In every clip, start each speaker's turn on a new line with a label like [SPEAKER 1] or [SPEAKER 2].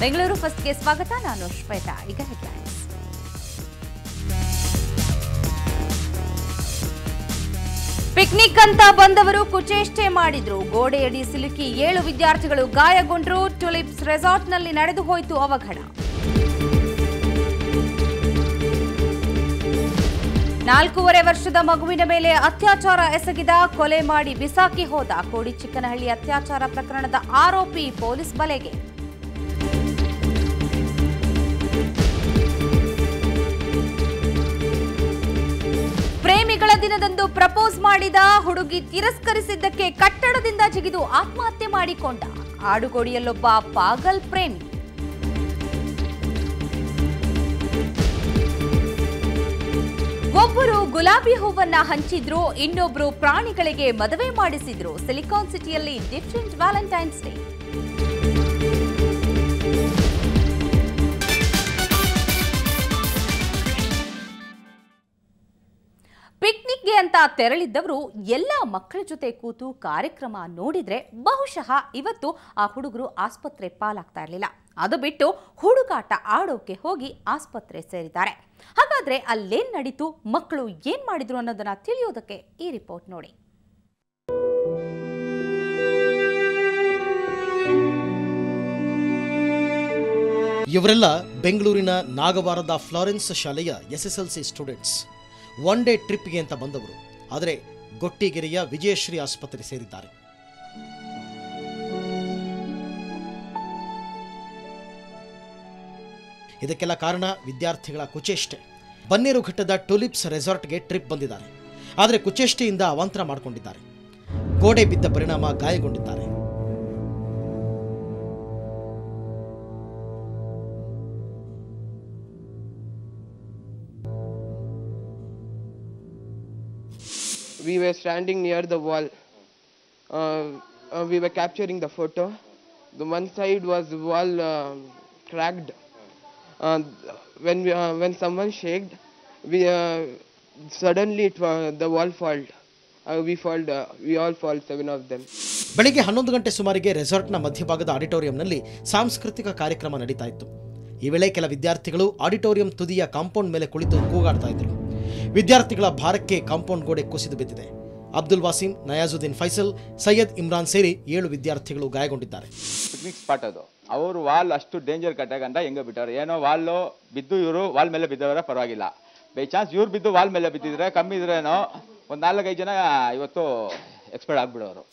[SPEAKER 1] ಬೆಂಗಳೂರು ಫಸ್ಟ್ಗೆ ಸ್ವಾಗತ. ನಾನು ಶ್ವೇತಾ. ಈಗ ಹೆಡ್ಲೈನ್ಸ್. ಪಿಕ್ನಿಕ್ ಅಂತ ಬಂದವರು ಕುಚೇಷ್ಟೆ ಮಾಡಿದ್ರು. ಗೋಡೆಯಡಿ ಸಿಲುಕಿ 7 ವಿದ್ಯಾರ್ಥಿಗಳು ಗಾಯಗೊಂಡರು. ಟುಲಿಪ್ಸ್ ರೆಸಾರ್ಟ್ನಲ್ಲಿ ನಡೆದು ಹೋಯಿತು ಅವಘಡ. 4.5 ವರ್ಷದ ಮಗುವಿನ ಮೇಲೆ ಅತ್ಯಾಚಾರ ಎಸಗಿದ, ಕೊಲೆ ಮಾಡಿ ಬಿಸಾಕಿ ಹೋದ. ಕೋಡಿಚಿಕ್ಕನಹಳ್ಳಿ ಅತ್ಯಾಚಾರ ಪ್ರಕರಣದ ಆರೋಪಿ ಪೊಲೀಸ್ ಬಲೆಗೆ. ಪ್ರೇಮಿಗಳ ದಿನದಂದು ಪ್ರಪೋಸ್ ಮಾಡಿದ ಹುಡುಗಿ ತಿರಸ್ಕರಿಸಿದ್ದಕ್ಕೆ ಕಟ್ಟಡದಿಂದ ಜಿಗಿದು ಆತ್ಮಹತ್ಯೆ ಮಾಡಿಕೊಂಡ. ಆಡುಗೋಡಿಯಲ್ಲೊಬ್ಬ ಪಾಗಲ್ ಪ್ರೇಮಿ. ಒಬ್ಬರು ಗುಲಾಬಿ ಹೂವನ್ನ ಹಂಚಿದ್ರು, ಇನ್ನೊಬ್ರು ಪ್ರಾಣಿಗಳಿಗೆ ಮದುವೆ ಮಾಡಿಸಿದ್ರು. ಸಿಲಿಕಾನ್ ಸಿಟಿಯಲ್ಲಿ ಡಿಫರೆಂಟ್ ವ್ಯಾಲೆಂಟೈನ್ಸ್ ಡೇ. ಪಿಕ್ನಿಕ್ಗೆ ಅಂತ ತೆರಳಿದ್ದವರು ಎಲ್ಲ ಮಕ್ಕಳ ಜೊತೆ ಕೂತು ಕಾರ್ಯಕ್ರಮ ನೋಡಿದ್ರೆ ಬಹುಶಃ ಇವತ್ತು ಆ ಹುಡುಗರು ಆಸ್ಪತ್ರೆ ಪಾಲಾಗ್ತಾ ಇರಲಿಲ್ಲ. ಅದು ಬಿಟ್ಟು ಹುಡುಗಾಟ ಆಡೋಕೆ ಹೋಗಿ ಆಸ್ಪತ್ರೆ ಸೇರಿದ್ದಾರೆ. ಹಾಗಾದ್ರೆ ಅಲ್ಲೇನ್ ನಡೀತು, ಮಕ್ಕಳು ಏನ್ ಮಾಡಿದ್ರು ಅನ್ನೋದನ್ನ ತಿಳಿಯೋದಕ್ಕೆ ಈ ರಿಪೋರ್ಟ್ ನೋಡಿ.
[SPEAKER 2] ಇವರೆಲ್ಲ ಬೆಂಗಳೂರಿನ ನಾಗವಾರದ ಫ್ಲಾರೆನ್ಸ್ ಶಾಲೆಯ SSLC ಸ್ಟೂಡೆಂಟ್ಸ್. ಒನ್ ಡೇ ಟ್ರಿಪ್ಗೆ ಅಂತ ಬಂದವರು. ಆದರೆ ಗೊಟ್ಟಿಗೆರೆಯ ವಿಜಯಶ್ರೀ ಆಸ್ಪತ್ರೆ ಸೇರಿದ್ದಾರೆ. ಇದಕ್ಕೆಲ್ಲ ಕಾರಣ ವಿದ್ಯಾರ್ಥಿಗಳ ಕುಚೇಷ್ಟೆ. ಬನ್ನೇರುಘಟ್ಟದ ಟುಲಿಪ್ಸ್ ರೆಸಾರ್ಟ್ಗೆ ಟ್ರಿಪ್ ಬಂದಿದ್ದಾರೆ. ಆದರೆ ಕುಚೇಷ್ಟೆಯಿಂದ ಅವಾಂತರ ಮಾಡಿಕೊಂಡಿದ್ದಾರೆ. ಗೋಡೆ ಬಿದ್ದ ಪರಿಣಾಮ ಗಾಯಗೊಂಡಿದ್ದಾರೆ.
[SPEAKER 3] We were standing near the wall. We were capturing the photo. The one side was wall cracked. When someone shaked, suddenly the wall fell. We all fall, 7 of them.
[SPEAKER 2] ಬೆಳಿಗ್ಗೆ 11 ಗಂಟೆ ಸುಮಾರಿಗೆ ರೆಸಾರ್ಟ್ನ ಮಧ್ಯಭಾಗದ ಆಡಿಟೋರಿಯಂನಲ್ಲಿ ಸಾಂಸ್ಕೃತಿಕ ಕಾರ್ಯಕ್ರಮ ನಡೀತಾ ಇತ್ತು. ಈ ವೇಳೆ ಕೆಲ ವಿದ್ಯಾರ್ಥಿಗಳು ಆಡಿಟೋರಿಯಂ ತುದಿಯ ಕಾಂಪೌಂಡ್ ಮೇಲೆ ಕುಳಿತು ಕೂಗಾಡ್ತಾ ಇದ್ದರು. ವಿದ್ಯಾರ್ಥಿಗಳ ಭಾರಕ್ಕೆ ಕಾಂಪೌಂಡ್ ಗೋಡೆ ಕುಸಿದು ಬಿದ್ದಿದೆ. ಅಬ್ದುಲ್ ವಾಸಿಂ, ನಯಾಜುದ್ದೀನ್ ಫೈಸಲ್, ಸೈಯದ್ ಇಮ್ರಾನ್ ಸೇರಿ 7 ವಿದ್ಯಾರ್ಥಿಗಳು ಗಾಯಗೊಂಡಿದ್ದಾರೆ.
[SPEAKER 4] ಪಿಕ್ನಿಕ್ ಸ್ಪಾಟ್ ಅದು. ಅವರು ವಾಲ್ ಅಷ್ಟು ಡೇಂಜರ್ ಕಟ್ಟಗಂಡ ಹೆಂಗೆ ಬಿಟ್ಟವ್ರು. ಏನೋ ವಾಲ್ ಬಿದ್ದು ಇವರು ವಾಲ್ ಮೇಲೆ ಬಿದ್ದವರ ಪರವಾಗಿಲ್ಲ. ಬೈ ಚಾನ್ಸ್ ಇವ್ರು ಬಿದ್ದು ವಾಲ್ ಮೇಲೆ ಬಿದ್ದಿದ್ರೆ ಕಮ್ಮಿ ಇದ್ರೇನೋ ಒಂದು 4-5 ಜನ ಇವತ್ತು ಎಕ್ಸ್ಪೈರ್ಡ್ ಆಗ್ಬಿಡೋರು.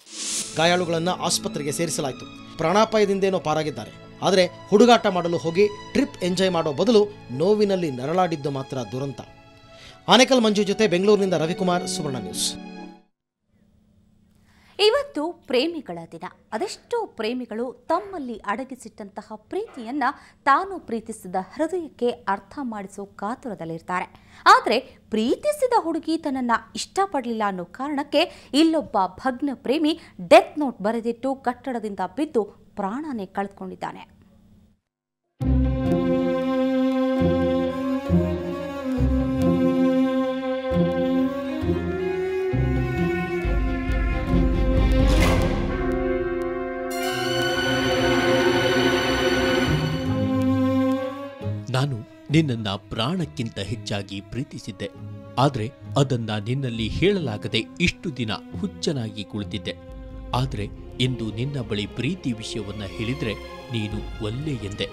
[SPEAKER 2] ಗಾಯಾಳುಗಳನ್ನು ಆಸ್ಪತ್ರೆಗೆ ಸೇರಿಸಲಾಯಿತು. ಪ್ರಾಣಾಪಾಯದಿಂದೇನೋ ಪಾರಾಗಿದ್ದಾರೆ. ಆದರೆ ಹುಡುಗಾಟ ಮಾಡಲು ಹೋಗಿ ಟ್ರಿಪ್ ಎಂಜಾಯ್ ಮಾಡೋ ಬದಲು ನೋವಿನಲ್ಲಿ ನರಳಾಡಿದ್ದು ಮಾತ್ರ ದುರಂತ. ಆನೇಕಲ್ ಮಂಜು ಜೊತೆ ಬೆಂಗಳೂರಿನಿಂದ ರವಿಕುಮಾರ್, ಸುವರ್ಣ ನ್ಯೂಸ್.
[SPEAKER 1] ಇವತ್ತು ಪ್ರೇಮಿಗಳ ದಿನ. ಅದೆಷ್ಟೋ ಪ್ರೇಮಿಗಳು ತಮ್ಮಲ್ಲಿ ಅಡಗಿಸಿಟ್ಟಂತಹ ಪ್ರೀತಿಯನ್ನ ತಾನು ಪ್ರೀತಿಸಿದ ಹೃದಯಕ್ಕೆ ಅರ್ಥ ಮಾಡಿಸೋ ಕಾತುರದಲ್ಲಿರ್ತಾರೆ. ಆದರೆ ಪ್ರೀತಿಸಿದ ಹುಡುಗಿ ತನ್ನನ್ನ ಇಷ್ಟಪಡಲಿಲ್ಲ ಅನ್ನೋ ಕಾರಣಕ್ಕೆ ಇಲ್ಲೊಬ್ಬ ಭಗ್ನ ಪ್ರೇಮಿ ಡೆತ್ ನೋಟ್ ಬರೆದಿಟ್ಟು ಕಟ್ಟಡದಿಂದ ಬಿದ್ದು ಪ್ರಾಣನೇ ಕಳೆದುಕೊಂಡಿದ್ದಾನೆ.
[SPEAKER 5] ನಾನು ನಿನ್ನನ್ನ ಪ್ರಾಣಕ್ಕಿಂತ ಹೆಚ್ಚಾಗಿ ಪ್ರೀತಿಸಿದ್ದೆ. ಆದರೆ ಅದನ್ನ ನಿನ್ನಲ್ಲಿ ಹೇಳಲಾಗದೆ ಇಷ್ಟು ದಿನ ಹುಚ್ಚನಾಗಿ ಕುಳಿತಿದ್ದೆ. ಆದರೆ ಇಂದು ನಿನ್ನ ಬಳಿ ಪ್ರೀತಿ ವಿಷಯವನ್ನ ಹೇಳಿದ್ರೆ ನೀನು ಒಲ್ಲೆ ಎಂದೆ.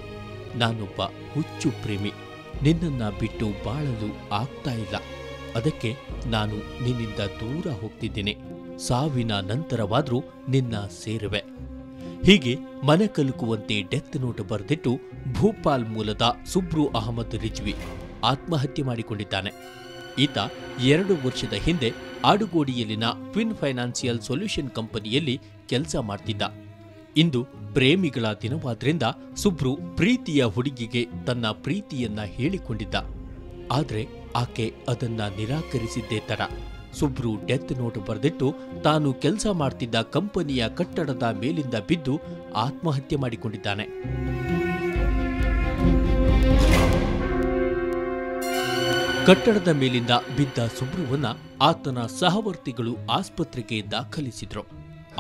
[SPEAKER 5] ನಾನೊಬ್ಬ ಹುಚ್ಚು ಪ್ರೇಮಿ. ನಿನ್ನನ್ನ ಬಿಟ್ಟು ಬಾಳಲು ಆಗ್ತಾ ಇಲ್ಲ. ಅದಕ್ಕೆ ನಾನು ನಿನ್ನಿಂದ ದೂರ ಹೋಗ್ತಿದ್ದೇನೆ. ಸಾವಿನ ನಂತರವಾದ್ರೂ ನಿನ್ನ ಸೇರುವೆ. ಹೀಗೆ ಮನೆ ಕಲುಕುವಂತೆ ಡೆತ್ ನೋಟ್ ಬರೆದಿಟ್ಟು ಭೂಪಾಲ್ ಮೂಲದ ಸುಬ್ರು ಅಹಮದ್ ರಿಜ್ವಿ ಆತ್ಮಹತ್ಯೆ ಮಾಡಿಕೊಂಡಿದ್ದಾನೆ. ಈತ 2 ವರ್ಷದ ಹಿಂದೆ ಆಡುಗೋಡಿಯಲ್ಲಿನ ಟ್ವಿನ್ ಫೈನಾನ್ಸಿಯಲ್ ಸೊಲ್ಯೂಷನ್ ಕಂಪನಿಯಲ್ಲಿ ಕೆಲಸ ಮಾಡ್ತಿದ್ದ. ಇಂದು ಪ್ರೇಮಿಗಳ ದಿನವಾದ್ರಿಂದ ಸುಬ್ರು ಪ್ರೀತಿಯ ಹುಡುಗಿಗೆ ತನ್ನ ಪ್ರೀತಿಯನ್ನ ಹೇಳಿಕೊಂಡಿದ್ದ. ಆದರೆ ಆಕೆ ಅದನ್ನ ನಿರಾಕರಿಸಿದ್ದೇ ತರ. ಸುಬ್ರು ಡೆತ್ ನೋಟ್ ಬರೆದಿಟ್ಟು ತಾನು ಕೆಲಸ ಮಾಡ್ತಿದ್ದ ಕಂಪನಿಯ ಕಟ್ಟಡದ ಮೇಲಿಂದ ಬಿದ್ದು ಆತ್ಮಹತ್ಯೆ ಮಾಡಿಕೊಂಡಿದ್ದಾನೆ. ಕಟ್ಟಡದ ಮೇಲಿಂದ ಬಿದ್ದ ಸುಬ್ರುವನ್ನ ಆತನ ಸಹವರ್ತಿಗಳು ಆಸ್ಪತ್ರೆಗೆ ದಾಖಲಿಸಿದ್ರು.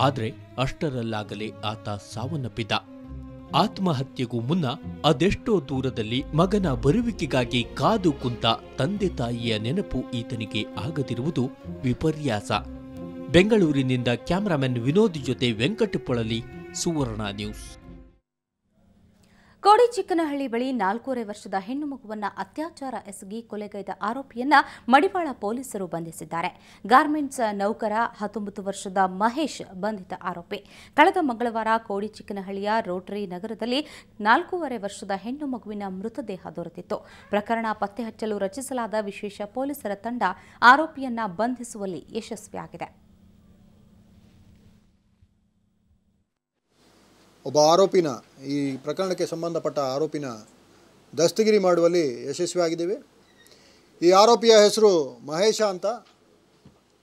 [SPEAKER 5] ಆದರೆ ಅಷ್ಟರಲ್ಲಾಗಲೇ ಆತ ಸಾವನ್ನಪ್ಪಿದ್ದ. ಆತ್ಮಹತ್ಯೆಗೂ ಮುನ್ನ ಅದೆಷ್ಟೋ ದೂರದಲ್ಲಿ ಮಗನ ಬರುವಿಕೆಗಾಗಿ ಕಾದು ಕುಂತ ತಂದೆ ತಾಯಿಯ ನೆನಪು ಈತನಿಗೆ ಆಗದಿರುವುದು ವಿಪರ್ಯಾಸ. ಬೆಂಗಳೂರಿನಿಂದ ಕ್ಯಾಮರಾಮನ್ ವಿನೋದ್ ಜೊತೆ ವೆಂಕಟಪೊಳಲಿ, ಸುವರ್ಣ ನ್ಯೂಸ್.
[SPEAKER 1] ಕೋಡಿಚಿಕ್ಕನಹಳ್ಳಿ ಬಳಿ 4.5 ವರ್ಷದ ಹೆಣ್ಣು ಮಗುವನ್ನ ಅತ್ಯಾಚಾರ ಎಸಗಿ ಕೊಲೆಗೈದ ಆರೋಪಿಯನ್ನ ಮಡಿವಾಳ ಪೊಲೀಸರು ಬಂಧಿಸಿದ್ದಾರೆ. ಗಾರ್ಮೆಂಟ್ಸ್ ನೌಕರ 19 ವರ್ಷದ ಮಹೇಶ್ ಬಂಧಿತ ಆರೋಪಿ. ಕಳೆದ ಮಂಗಳವಾರ ಕೋಡಿಚಿಕ್ಕನಹಳ್ಳಿಯ ರೋಟರಿ ನಗರದಲ್ಲಿ 4.5 ವರ್ಷದ ಹೆಣ್ಣು ಮಗುವಿನ ಮೃತದೇಹ ದೊರೆತಿತ್ತು. ಪ್ರಕರಣ ಪತ್ತೆ ಹಚ್ಚಲು ರಚಿಸಲಾದ ವಿಶೇಷ ಪೊಲೀಸರ ತಂಡ ಆರೋಪಿಯನ್ನ ಬಂಧಿಸುವಲ್ಲಿ ಯಶಸ್ವಿಯಾಗಿದೆ.
[SPEAKER 6] ಒಬ್ಬ ಆರೋಪಿನ, ಈ ಪ್ರಕರಣಕ್ಕೆ ಸಂಬಂಧಪಟ್ಟ ಆರೋಪಿನ ದಸ್ತಗಿರಿ ಮಾಡುವಲ್ಲಿ ಯಶಸ್ವಿಯಾಗಿದ್ದೇವೆ. ಈ ಆರೋಪಿಯ ಹೆಸರು ಮಹೇಶ ಅಂತ.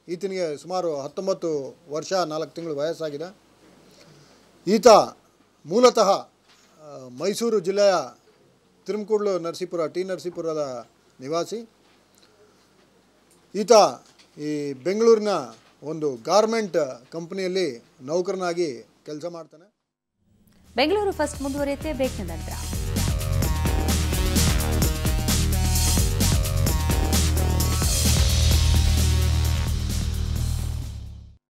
[SPEAKER 6] ಈತನಿಗೆ ಸುಮಾರು 19 ವರ್ಷ 4 ತಿಂಗಳು ವಯಸ್ಸಾಗಿದೆ. ಈತ ಮೂಲತಃ ಮೈಸೂರು ಜಿಲ್ಲೆಯ ತಿರುಮಕೂಡ್ಲು ನರಸೀಪುರ ನರಸೀಪುರದ ನಿವಾಸಿ. ಈತ ಈ ಬೆಂಗಳೂರಿನ ಒಂದು ಗಾರ್ಮೆಂಟ್ ಕಂಪನಿಯಲ್ಲಿ ನೌಕರನಾಗಿ ಕೆಲಸ ಮಾಡ್ತಾನೆ.
[SPEAKER 1] ಬೆಂಗಳೂರು ಫಸ್ಟ್ ಮುಂದುವರಿಯುತ್ತೆ ಬೇಕಿನ ನಂತರ.